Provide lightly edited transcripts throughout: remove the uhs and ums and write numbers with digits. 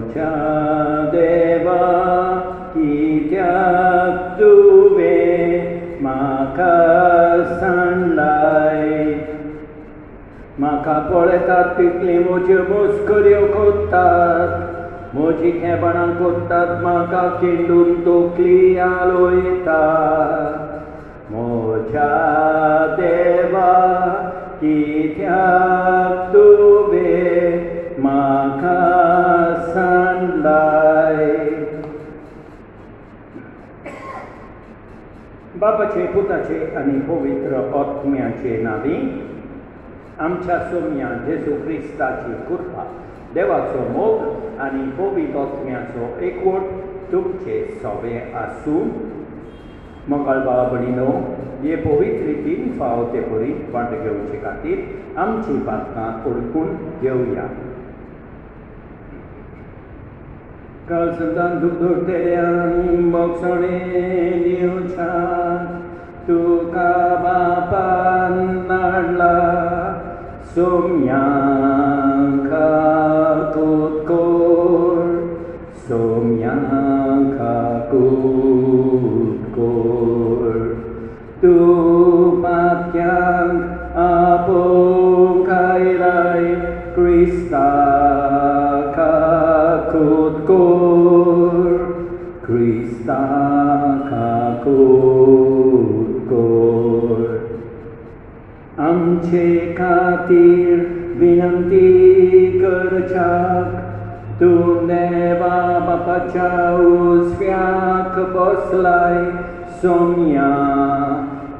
मोच्या देवा कित्याक तुवें म्हाका सांडलाय. म्हाका पळयतात तितली म्हज्यो मस्कऱ्यो कोत्तात, म्हजी खेपणां कोत्तात, म्हाका खिंडून तोखली आलोयता. मोच्या देवा कित्याक तुवें म्हाका सांडलाय. बापाचे, पुताचे आनी पवित्र आत्म्याचे नांवी. आमच्या सोम्या जेजू क्रिस्ताची कृपा, देवाचो मोग आनी पवित्र आत्म्याचो एकवट तुमचे सवे आसूं. मोगाळ भाव भयणीनो, हे पवित्र रितीन फावो ते बरी वाट घेवचे खातीर आमची पातकां ओळखून घेवया. काल सदां दूख धरतेल्यांक मोगसाणें दिवच्यान तुका बापान नाडला. सोम्यांक काकूट core, सोम्यांक काकूट core. तूं पातक्यांक आपोवंक आयलाय, क्रिस्ताक काकूट कोर, क्रिस्ताक काकूट कोर. आमचे खातीर विनंती करच्याक तूं देवा बापाच्या उजव्याक बसलाय. सोम्या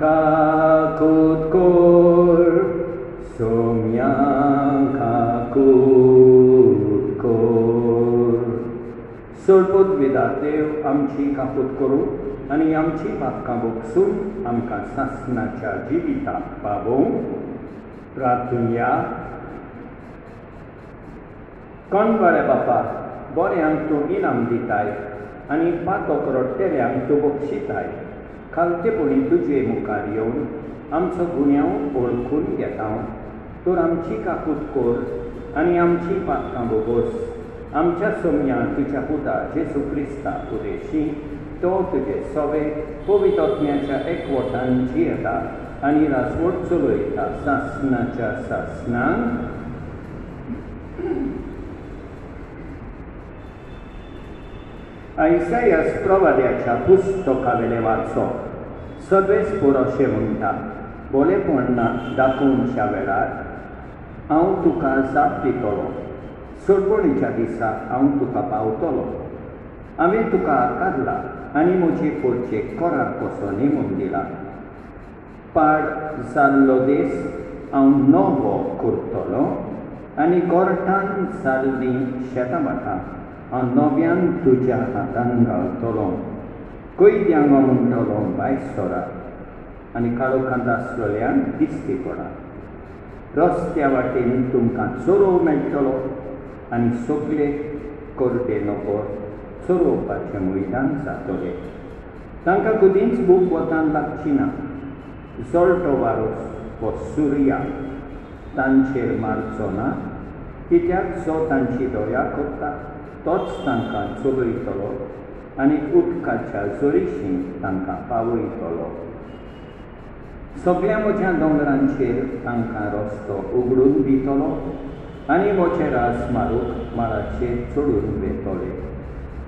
काकूट कोर, सोम्या काकूट कोर. सोडपूत विदात देव आमची काकूट करूं आनी आमची पातकां भोगसून आमकां सासणाच्या जिविताक पावोवंक. प्रार्थुया. कोण बरे बापा, बऱ्यांक तूं इनाम दिताय आनी पातोक रडटेल्यांक तूं बक्षिताय. खालतेपणी तुजे मुखार येवन आमचो गुन्यांव ओळखून घेता. तर आमची काकूट कोर आनी आमची पातकां भोगोस. आमच्या सोम्या तुज्या पुता जेजू क्रिस्ता उदेशी तो तुजे सवे पवित्र आत्म्याच्या एकवटान जियेता आनी राजवट चलयता सासणाच्या सासणांक. आयसायास प्रवाद्याच्या पुस्तकावेले वाचो. सर्वेस्पर अशें म्हणटा, बोलेपण दाखोवनच्या वेळार हांव तुका जाप दितलो. सोडपणीच्या दिसा हांव तुका पावतलो. हांवें तुका आकारला आनी म्हजे पोरचे कोरार कसो नेमून दिला. पाड जाल्लो देस हांव नवो करतलो आनी गोरठान जाल्लीं शेतां भाटां हांव नव्यान तुज्या हातान घालतलो. कैद्यांक म्हणटलो भायर सरात आनी काळोखांत आसलेल्यांक दिश्टी पडात. रस्त्या वाटेन तुमकां चोरोव मेळटलो आनी सगळे कोरडे नोकर चोरोवपाचें मैदान जातलें. तांकां कदींच भूक वतान लागची ना. जळटो वारो वो सुर्या तांचेर मारचो ना, कित्याक जो तांची दया करता तोच तांकां चलयतलो आनी उदकाच्या झरीशीं तांकां पावयतलो. सगळ्या म्हज्या दोंगरांचेर तांकां रस्तो उगडून दितलो आनी म्हजे रास मारूंक माळाचेर चडून वेतले.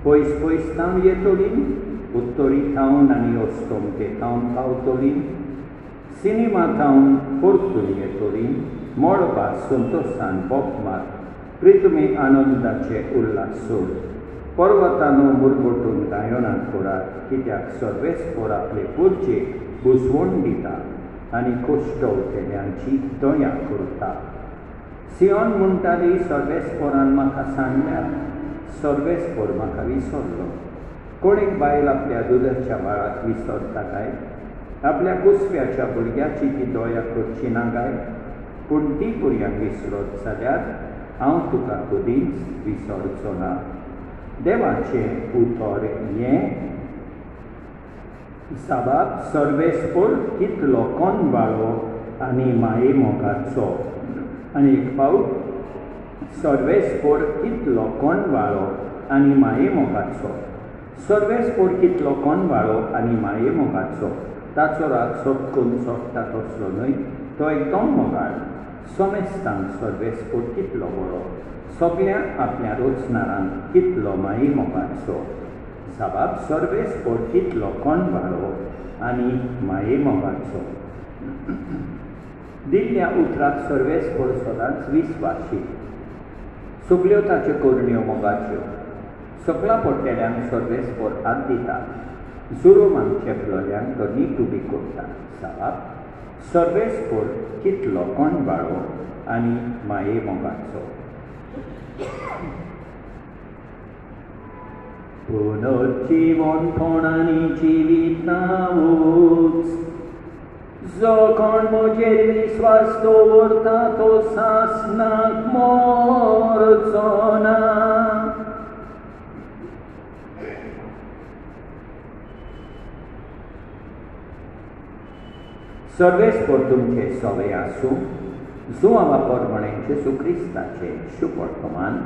पयस पयस थावन येतलीं, उत्तरी थावन आनी अस्तमते थावन पावतलीं. सिनेमा थावन परतून येतलीं. मळबार संतोशान बोप मार, प्रितमे आनंदाचे उल्हास सोड. पर्वतानो मुरगोटून गायनां करात, कित्याक सर्वेस्पर आपले पुरचे बुजवण दिता आनी कोश्टवतेल्यांची दया करता. सियोन म्हणटाली, सर्वेस्परान म्हाका सांडल्यार, सर्वेस्पर म्हाका विसरलो. कोण एक बायल आपल्या दुदाच्या बाळाक विसरता काय? आपल्या कुसव्याच्या भुरग्याची ती दया करची ना काय? पूण ती भुरग्यांक विसरत जाल्यार हांव तुका कधीच विसरचो ना. देवाचें उतर हें साबाब सर्वेस्पर कितलो कोणबाळो आनी माये मोगाचो. आनी एक फावट सर्वेस्पर कितलो कोणबाळो आनी माये मोगाचो, सर्वेस्पोर कितलो कोणवाळो आनी माये मोगाचो, ताचो राग सोदकून सोडटा तसलो न्हय, तो एकदम मोगाळ, सोमेस्तांक सर्वेस्पोर कितलो बरो, सगळ्यांक आपल्या रोजनारांत कितलो माये मोगाचो, साबाब सर्वेस्पोर कितलो कोणवाळो आनी माये मोगाचो. दिल्ल्या उतराक सर्वेस्पोर सदांच विस्वाशी, सगल्यो ताच्यो करण्यो मोगाच्यो, सकला पडटेल्यांक सर्वेस्पोर हात दिता, जुरुमांक चेपलोल्यांक तो नीट उबी करता. साबाब सर्वेस्पोर कितलो कोणवाळो आनी माये मोगाचो. पुनर्जीवन कोणानी जिवीत नावूच, जो कोण म्हजेर विस्वास दवरता तो सासनाक मरचो ना. सर्वेस्पोर तुमचे सवे आसूं. जुआवा परमणे जेसू क्रिस्ताचे शुभ वर्तमान.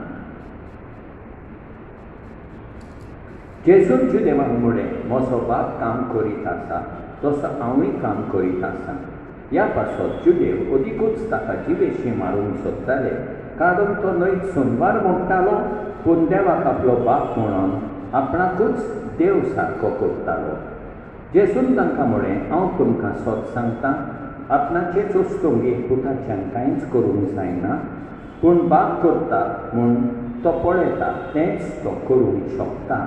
जेसूंचे देवांगुडे म्हजो बाप काम करीत आसा तसो हांवूय काम करीत आसा. ह्या पासत जुदेव अदिकूच ताका जिवेशी मारूंक सोदताले, कारण तो न्हय सुनवार म्हणटालो, पूण देवाक आपलो बाप म्हणून आपणाकूच देव सारको करतालो. जेसून तांकां म्हळें, हांव तुमकां सत सांगतां, आपणाचेच वस्तूंगेक पुताच्यान कांयच करूंक जायना, पूण बाप करता म्हूण तो पळयता तेंच तो करूंक शकता.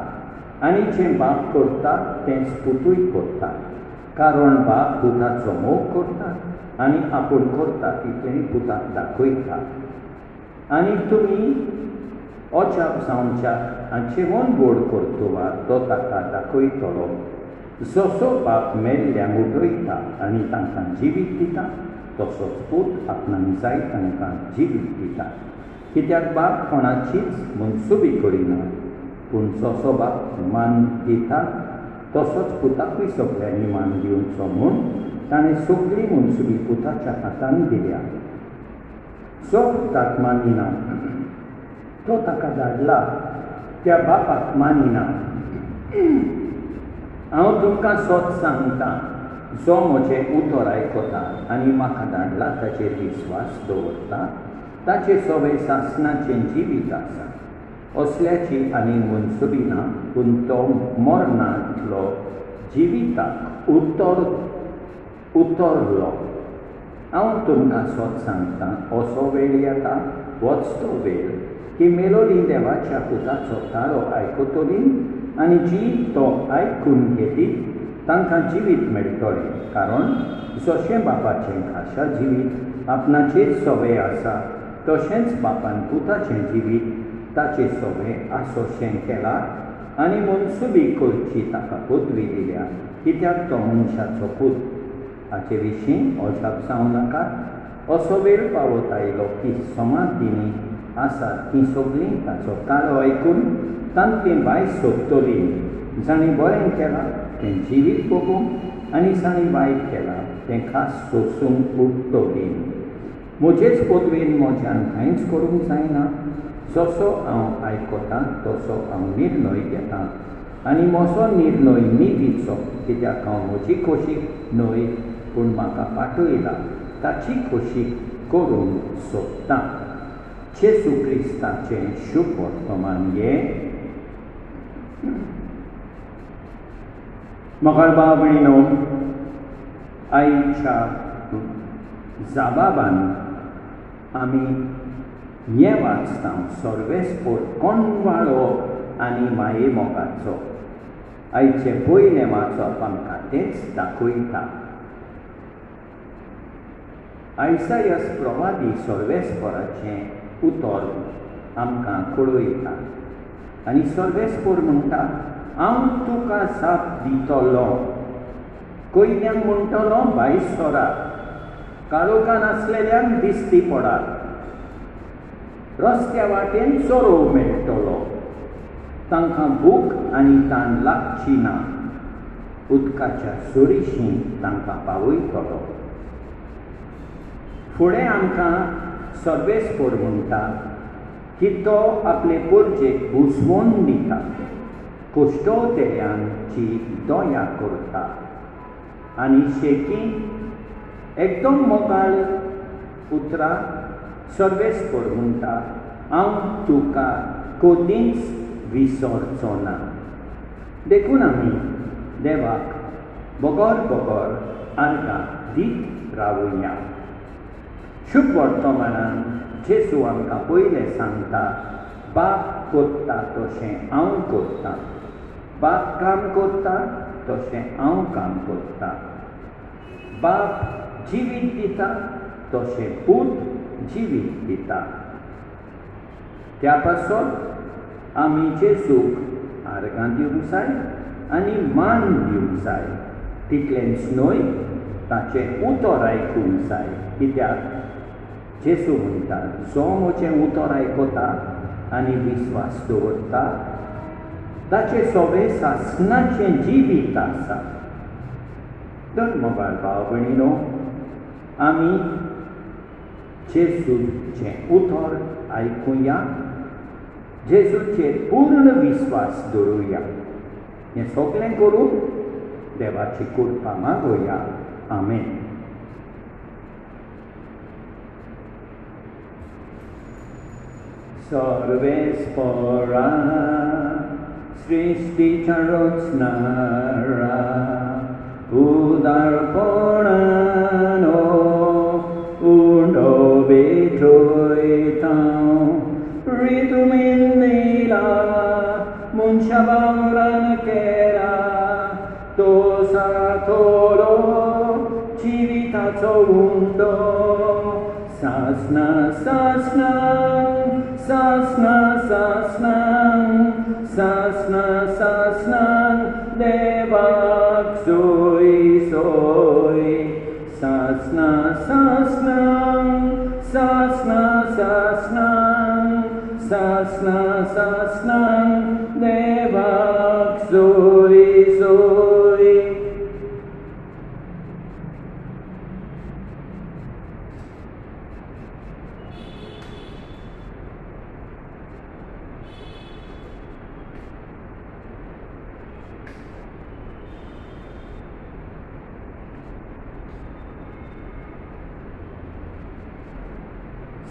आनी जें बाप करता तेंच पुतूय करता, कारण बाप पुताचो मोग करता आनी आपूण करता तितलें पुताक दाखयता. आनी तुमी अजाप जावच्या हाचे मन गोड करतोवा तो ताका दाखयतलो. जसो बाप मेल्ल्यांक उठयता आनी तांकां जिवीत दिता, तसोच पूत आपणाक जाय तांकां जिवीत दिता. कित्याक बाप कोणाचीच मनसुबी करिना, पूण जसो बाप मान दिता तसोच पुताकूय सगळ्यांनी मान दिवचो म्हूण ताणें सगळी मनसुबी पुताच्या हातांत दिल्या. जो पुताक मानिना तो ताका धाडला त्या बापाक मानिना. हांव तुमकां सत सांगतां, जो म्हजें उतर आयकता आनी म्हाका धाडला ताचेर विस्वास दवरता, ताचे सवे सासणाचें जिवीत आसा. असल्याची आनी मनसुबी ना, पूण तो मरणांतलो जिविताक उतरलो. हांव तुमकां सत सांगतां, असो वेळ येता, वचतो वेळ, की मेलोली देवाच्या पुताचो तारो आयकतली आनी जी तो आयकून घेतली तांकां जिवीत मेळटलें. कारण जशें बापाचें खाशा जिवीत आपणाचेच सवे आसा, तशेंच बापान पुताचें जिवीत ताचे सवे आसोशें केलां आनी मनसुबी करची ताका पदवी दिल्या, कित्याक तो मनशाचो पूत. हाचे विशीं अजाप जावं नाकात. असो वेळ पावत आयलो की समाधीनी आसात तीं सगळीं ताचो तारो आयकून तांतलीं भायर सोदतलीं. जाणीं बरें केलां तें जिवीत भोगूंक आनी जाणीं वायट केलां तें खास सोंसूंक उठतलीं. म्हजेच पदवेन म्हज्यान कांयच करूंक जायना. जसो हांव आयकतां तसो हांव निर्णय घेतां आनी म्हजो निर्णय निधीचो, कित्याक हांव म्हजी खोशी न्हय पूण म्हाका पाठयला ताची खोशी करूंक सोदतां. जेसू क्रिस्ताचें शुभ वर्तमान घे. मोगाळ भाव भयणीनो, आयच्या जाबाबान आमी हें वाचता, सर्वेस्पोर कोणवाळो आनी माये मोगाचो. आयचे पयलें वाचप आमकां तेंच दाखयता. आयसायास प्रवादी सर्वेस्पोराचें उतर आमकां कळयता आनी सर्वेस्पोर म्हणटा, हांव तुका जाप दितलो. कोयल्यांक म्हणटलो भायर सरात, काळोखान आसलेल्यांक दिश्टी पडात. रस्त्या वाटेन चोरव मेळटलो, तांकां भूक आनी ताण लागची ना. उदकाच्या झरीशीं तांकां पावयतलो. फुडें आमकां सर्वेस्पोर म्हणटा, की तो आपले पोरचेक भुसवून दिता, कुश्टोवतेल्यांची दया करता आनी शेकी एकदम मोगाळ उतरां सर्वेस्पर म्हणटा, हांव तुका कधीच विसरचो ना. देखून आमी देवाक बोगोर बोगोर आर्गां दीत रावुया. शुभ वर्तमानान जेजू आमकां पयलें सांगता, बाप करता तशें हांव करता. बाप काम करता तशें हांव काम करता. बाप जिवीत दिता तशें पूत जिवीत दिता. त्या पासत आमी जेजूक आर्गां दिवंक जाय आनी मान दिवंक जाय. तितलेंच न्हय, ताचें उतर आयकूंक जाय. कित्याक जेजू म्हणटा, जो म्हजें उतर आयकता आनी विस्वास दवरता, ताचें सोबें सासणाचें जिवीत आसा. तर मोगाळ भाव भयणीनो, आमी जेजूचें उतर आयकुया, जेजूचेर पूर्ण विस्वास दवरुया. हें सगळें करून देवाची कृपा मागोया. आमेन. सर्वेस्परा सृष्टीच्या रचणारा, उदारपणानो उंडो बेठयता, ऋतुमीन दिला मनशा वावरान केला, तो साथोलो जिविताचो उंडो. सासना सासना सासना सासना सासना सासना देवाक सोय सोय. सासना सासना सासना सासना सासना सासना देवाक सोय सोय.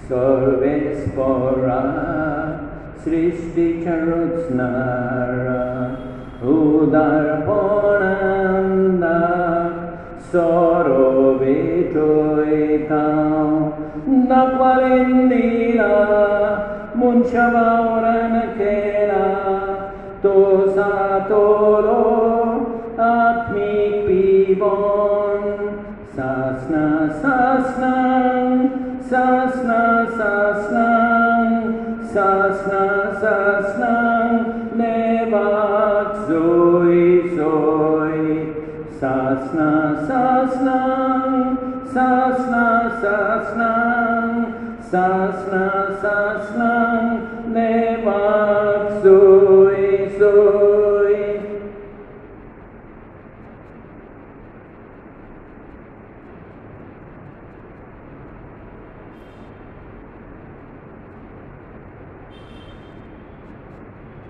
सर्वेस्परा सृष्टीच्या रचणारा, उदारपणान सोरो बेठयता, दाखवालेन दिला मनशा वावरान केला, तो सातोलो आत्मीक पिवोन. सासना सासना सासना सासना सासना सासना देवाक सोय सोय. सासना सासना सासना सासना सासना सासना देवाक सोय सोय.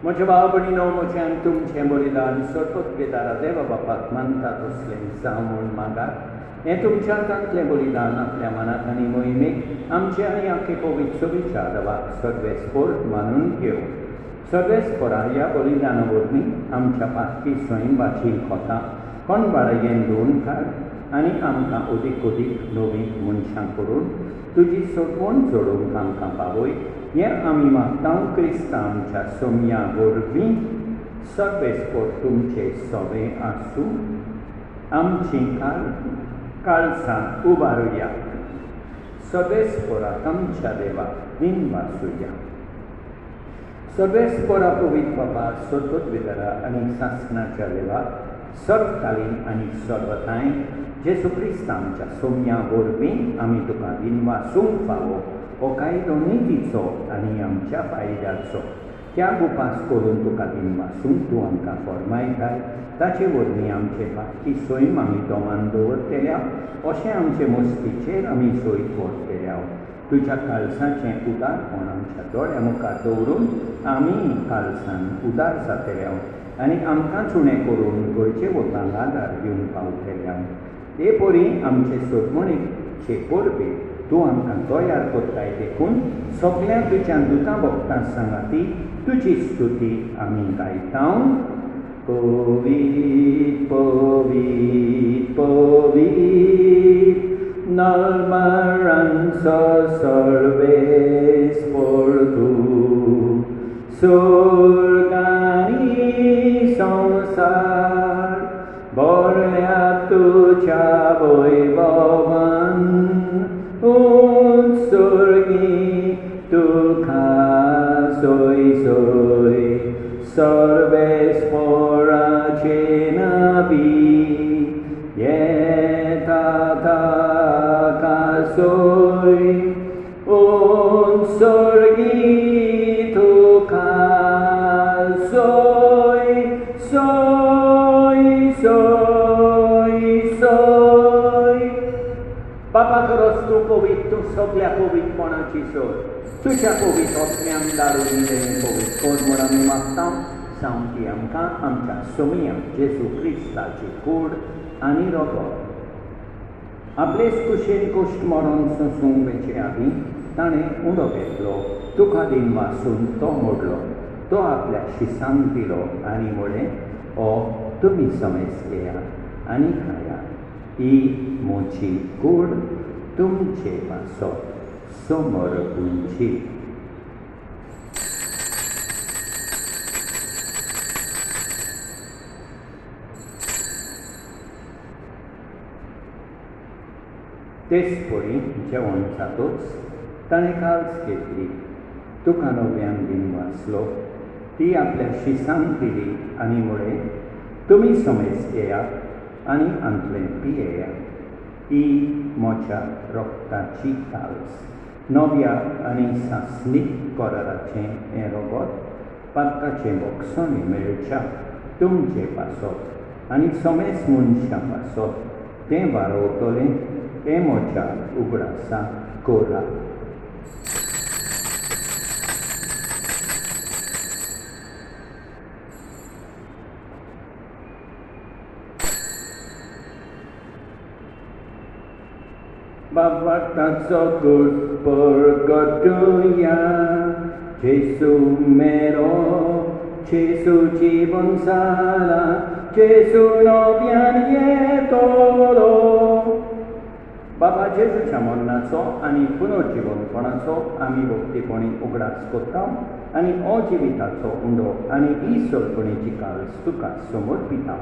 म्हज्या भाव भयणीनो, म्हजें आनी तुमचें बलिदान सतत बेदारा देवा बापाक मानता तसलें जावं म्हूण मागात. हें तुमच्या हातांतलें बलिदान आपल्या मनाक आनी मोहिमेक आमचे आनी आख्खे पवित्र विचारवाक सर्वेस्पर मानून घेवं. सर्वेस्परा ह्या बलिदाना वरवीं आमच्या पातकी स्वयंबाची कोतां कोणबाळगेन धुवन काड आनी आमकां अदीक नवीं मनशां करून तुजी सटवण जोडूंक आमकां पावय. हें आमी मागता क्रिस्ता आमच्या सोम्या वरवीं. सर्वेस्पर तुमचें सोबें आसूं. आमची काळजां उबारुया. सर्वेस्पराक आमच्या देवाक विनवासुया. सर्वेस्परा पवित्र बाबा सतत विदारा आनी सासणाच्या देवाक सर्वकालीन आनी सर्वथांय जेजू क्रिस्त आमच्या सोम्या वरवीं आमी तुका विनवासूंक फावो. हो कायदो नितीचो आनी आमच्या फायद्याचो. त्या उपास करून तुका विनवासूंक तूं आमकां फरमायताय. ताचे वरवीं आमचे बाकी सैम आमी दोमान दवरतल्या, अशें आमचे मस्तीचेर आमी सोय करतल्या. तुज्या काळसाचें उदारपण आमच्या दोळ्या मुखार दवरून आमी काळसान उदार जातल्या आनी आमकांच उणें करून गोंयचे वतांक आदार दिवन पावतल्या। हे पोरी आमचे सोदमणीचे परबे तूं आमकां तयार करताय देखून सगळ्या तुज्या दुतां भक्तां सांगाती तुजी स्तुती आमी गायता। पवित्र पवित्र पवित्र नलमरांचो सर्वेस तूं स्वर्ग आनी संवसार भरल्या तुज्या वैभवान उत्सर्गी तुका सोय सोय सर्वेस्पराचे नबी येता ताका सोय उत्सर्गी तुका सोय सोय सोय सोय। बाबा खरोच तूं पवित्र, तूं सगळ्या पवित्रपणाची सोय, तुज्या पवित्र आत्म्यान दारून दिलें पवित्र कोण म्हूण आमी मागता। सांगती आमकां आमच्या सोमिया जेजू क्रिस्ताची कूड आनी रगत आपलेच कुशेन कोश्ट मरण सोंसूंक वेचे आदीं ताणें उंडो घेतलो, तुका दिन वाचून तो मोडलो, तो आपल्या शिसांक दिलो आनी म्हळें ओ तुमी समेज घेयात आनी खायात, ही म्हजी कूड तुमचे वासत समर्पूंची। तेच परी जेवण जातोच ताणें काल्स घेतली, तुका नव्यान दिन वाचलो, ती आपल्या शिसांक दिली आनी म्हळें तुमी समेज घेयात आनी आंतलें पियेयात, ही म्हज्या रगताची काल्स नव्या आनी सासणीक कराराचें हें रगत पातकाचे मोक्षांनी मेळच्या तुमचे पासत आनी समेज मनशां पासत तें वारवतलें तें म्हज्या उगडासा कोरा। Babatazo good purgatoria, Jesu mero, Jesu जीवन साला, Jesu novian येतलो। बाबा जेजूच्या मरणाचो आनी पुनर्जीवनपणाचो आमी भक्तीपणी उगडास करता आनी अजिविताचो उंडो आनी ईश्वरपणेची काल्स तुका समर्पिता।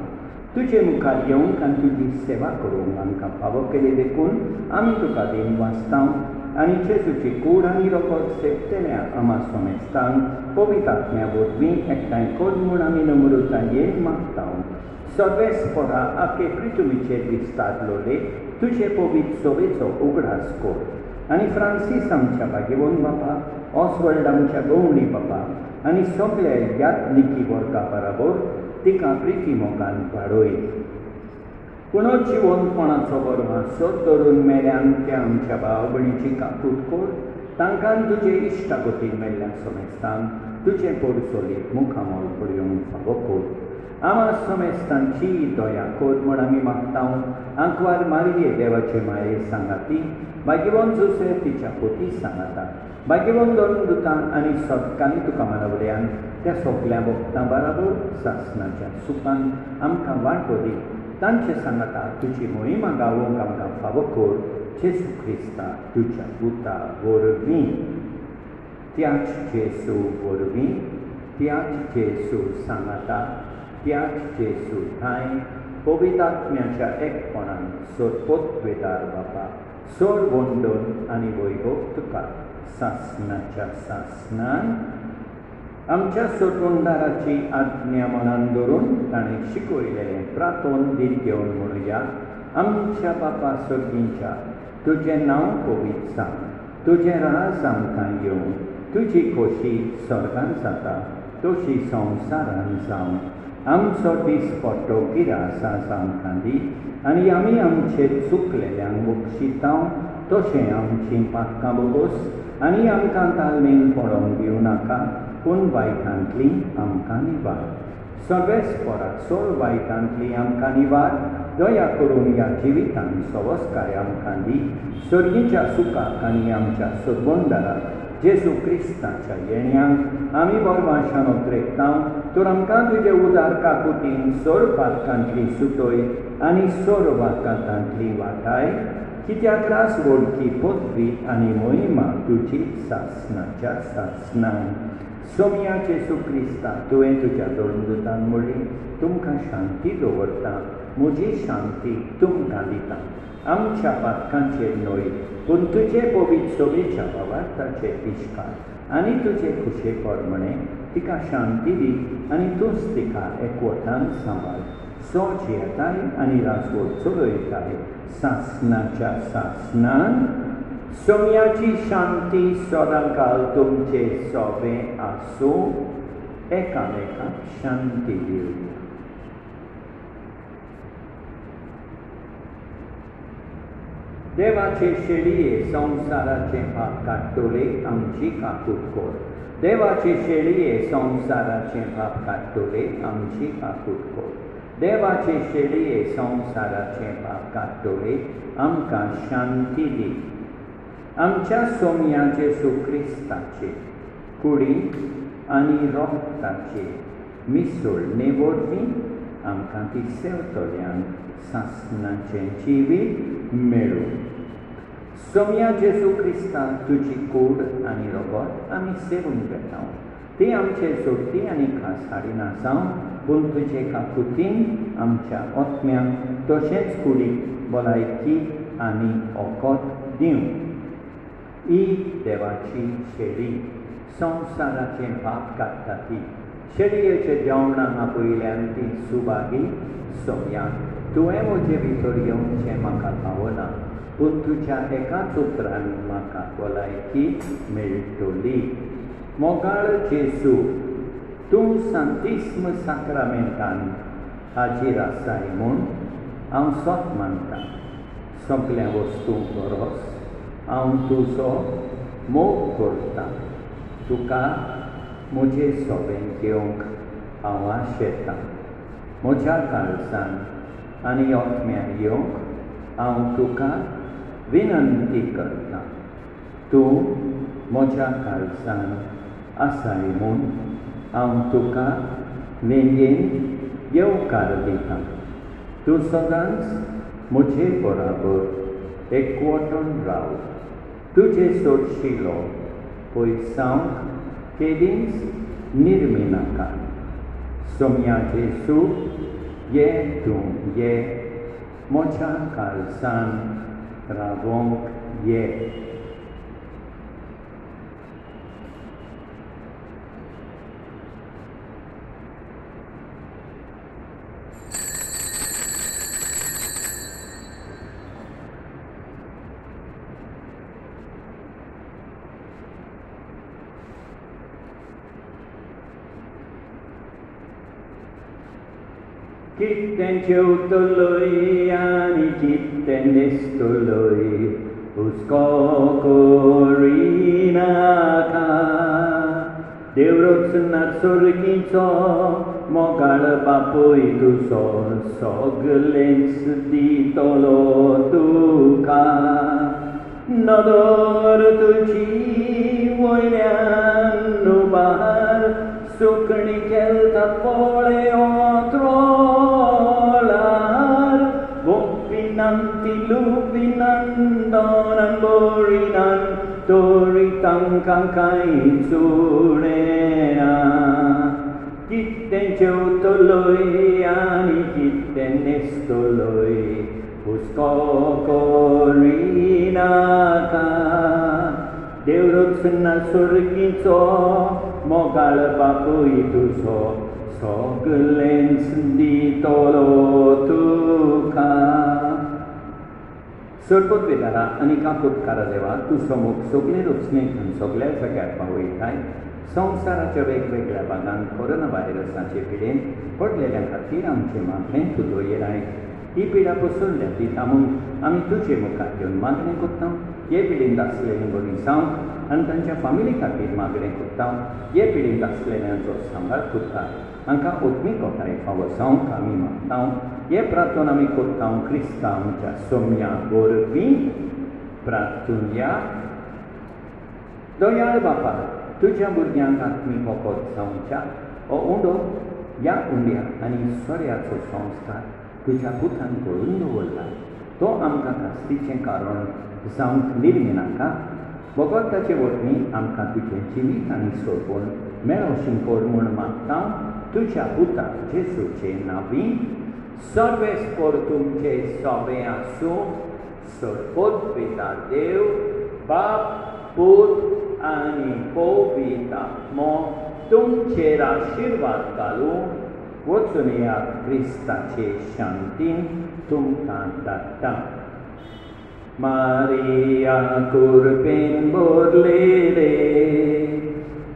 तुजे मुखार येवंक आनी तुजी सेवा करूंक आमकां फावो केले देखून आमी तुका दिन वाचता आनी जेजूची कूड आनी रगत सेवतल्या आमा समेस्तांक पवित्र आत्म्या वरवीं एकठांय कर म्हूण आमी नम्रतायेन मागता। सर्वेस्परा आखे पृथ्वीचेर विस्तारलोले तुजे पवित्र सोबेचो उगडास कर आनी फ्रांसीस आमच्या भाग्यवन बापा, ऑसवर्ल्ड आमच्या गवंडी बापा आनी सगळ्या यात्निकी वर्गा बरोबर तिका प्रिती मोगान वाडोय। पुनर्जीवनपणाचो बरवासो धरून मेल्यान त्या आमच्या भाव भयणीची काकूट कर, तांकां तुजे इश्टागतीन मेल्ल्या समेस्तांक तुजे पोरसोलीक मुखामोल पडयोंक फावो कर। आमा समेस्तांची दया कर म्हूण आमी मागता। आंकवार मारये देवाचे माये सांगाती, भाग्यवन जोसेफ तिच्या पोती सांगाता, भाग्यवन दोन दुतां आनी सतकांनी तुका मानवड्यान त्या सगळ्या भक्तां बरोबर सासणाच्या सुखान आमकां वांटो दी। तांचे सांगाता तुजी मोहिमा गावोंक आमकां फावो कर, जेजू क्रिस्ता तुज्या पुता वरवीं। त्याच जेजू वरवीं, त्याच जेजू सांगाता, त्याच जेजू थाय पवित्र आत्म्याच्या एकपणान सोरपोतवेदार बापा सोर वंदन आनी वैभव तुका सासणाच्या सासणान आमच्या सोटवंडाराची आज्ञा मनान धरून ताणें शिकयलेलें प्रार्थोन दीत घेवन म्हणुया। आमच्या बापा सर्गींच्या तुजें नांव पवित्र सांग, तुजें राज आमकां येवं, तुजी खोशी स्वर्गांत जाता तशी संवसारांत जावं। आमचो दिसपट्टो गिरास आज आमकां दी आनी आमी आमचे चुकलेल्यांक बक्षितांव तशें आमचीं पातकां बोगोस आनी आमकां तालमेन पडोंक दिवं नाका, पूण वायटांतली आमकां निवार. सर्वेस्पराक सोड वायटांतली आमकां निवार, दया करून ह्या जिवितान सवस्काय आमकां दी, सर्गीच्या सुखाक आनी आमच्या सदबंदाराक जेजू क्रिस्ताच्या येण्याक आमी बोरमाशान उतरेकता, तर आमकां तुजे उदार काकुटीन सोड पातकांतली सुटोय आनी सोड वाकातांतली वाटाय, कित्याक रास वळखी पदवी आनी मोहिमा तुजी सासणाच्या सासणान. सोम्या जेजू क्रिस्ता, तुवें तुज्या दोळदुतान म्हणली, तुमकां शांती दवरता, म्हजी शांती तुमकां दिता. आमच्या पातकांचेर न्हय, पूण तुजे पवित्र सोबेच्या वावार्थाचेर इश्कार आनी तुजे खुशे परमणे तिका शांती दी आनी तूंच तिका एकवटान सांबाळ. सोज येताय आनी रासवड चलयताय सासणाच्या सासणान. सोम्याची शांती सदांकाल तुमचे सोबें आसूं. एकामेकाक शांती दिवया. देवाचे शेळये संवसाराचे पाप काडटले आमची काकूट कोर. देवाचे शेळये संवसाराचे पाप काडटले आमची काकूट कोर. देवाचे शेळये संवसाराचे पाप काडटले आमकां शांती दी. आमच्या सोम्या जेजू क्रिस्ताचे कुडी आनी रोगताचे मिसळणे वरवीं आमकां ती सेवतल्यान सासणाचें जिवीत मेळूं. सोम्या जेजू क्रिस्ता, तुजी कूड आनी रोगत आमी सेवूंक घेता. ती आमचे सोडटी आनी खास हाडीन आसां, पूण तुजे काकुतीन आमच्या ओतम्यांक तशेंच कुडीक भलायकी आनी ओकोत दिवं. ही देवाची शेळी संवसाराचें पाप काडटा ती. शेळयेच्या जेवणाक आपयल्यान ती सुभागी सोम्या, तुवें म्हजे भितर येवचें म्हाका पावना, पूण तुज्या एकाच उतरान म्हाका भलायकी मेळटली. मोगाळ जेजू, तूं सांतिस्म साक्रामेंटान हाजीर आसाय म्हूण हांव सोत मानतां. सगळ्या वस्तूंक परस हांव तुजो मोग करतां. तुका म्हजे सोबेन घेवंक हांव आशेतां. म्हज्या काळजान आनी ओतम्यान येवंक हांव तुका विनंती करतां. तूं म्हज्या काळजान आसाय म्हूण हांव तुका वेंगेन येवकार दितां. तूं सदांच म्हजे बराबर एकवटून राव. तुजे सोडशिलो पयसांक केदींच निर्मी नाका. सोम्या जेजू, ये तूं ये, म्हज्या काळजान रावोंक ये. Kitten jeutoloi ani kitten destoloi, usko korinaka. Devrot sorgico, mogal bapuy tuso, soglens ditolo tuka. Nodor tuci voilian nubar, sukni kelta pole otrolar. Vopinanti lupinandonan borinan, toritang kangkai surena. Kitten jeutoloi ani kitten nestoloi, usko korinaka. Devrot sorgico, mogal bapuy tuso, soglens ditolo tuka. सरपत वेदारा आनी काकुटकारा देवा, तूं समूक सगळे रचनेंतून सगळ्या जाग्यार पावयताय. संवसाराच्या वेगवेगळ्या भागांत corona व्हायरसाचे पिडेन पडलेल्या खातीर आमचें मागणें तूं दवराय. ही पिडा पसरल्या ती थांबून आमी तुजे मुखार घेवन मागणें करता. हे पिढींत आसलेलीं बरीं जावं आनी तांच्या फामिली खातीर मागणें करता हे पिढींत आसलेल्यांचो सांबाळ करता हांकां ओत्मीकोठाय फावो जावंक आमी मागता हे प्रार्थना आमी करता क्रिस्तांवांच्या सोम्या वरवीं प्रार्थुया. दयाळ बापा, तुज्या भुरग्यांक आत्मीक वखद जावच्या हो उंडो ह्या उंड्या आनी सोऱ्याचो संस्कार तुज्या पुतान करून दवरला. तो आमकां कास्तीचें कारण जावंक दिली नाका. वखदाचे वरवीं आमकां तुजें जिवीत आनी सोडवण मेळोवची कर म्हूण मागता तुज्या पुता जेजूचे नांवी. सर्वेस्पर तुमचे सोबे आसूं. सर्वोद पिता देव, बाप, पूत आनी पवित्र आत्मो तुमचेर आशिर्वाद घालूं वचून ह्या क्रिस्ताचे शांतीन तुमकां धाडटा. Maria kurpen borlele,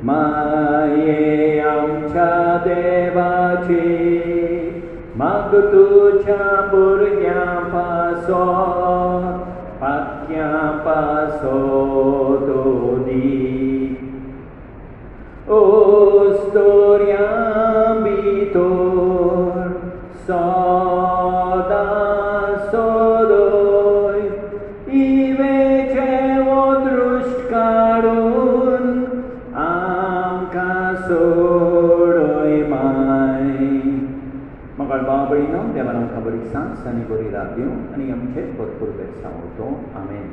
Maye amcha devache, mag tuja burgya paso, patya paso dodi. O storia bitor, soda sodoi, Ivece odruști carun, amca soroi mai. Magal babărină, de-a mă bărisan, să ne bări radio, ani am ce pot vorbe sau to. Amen.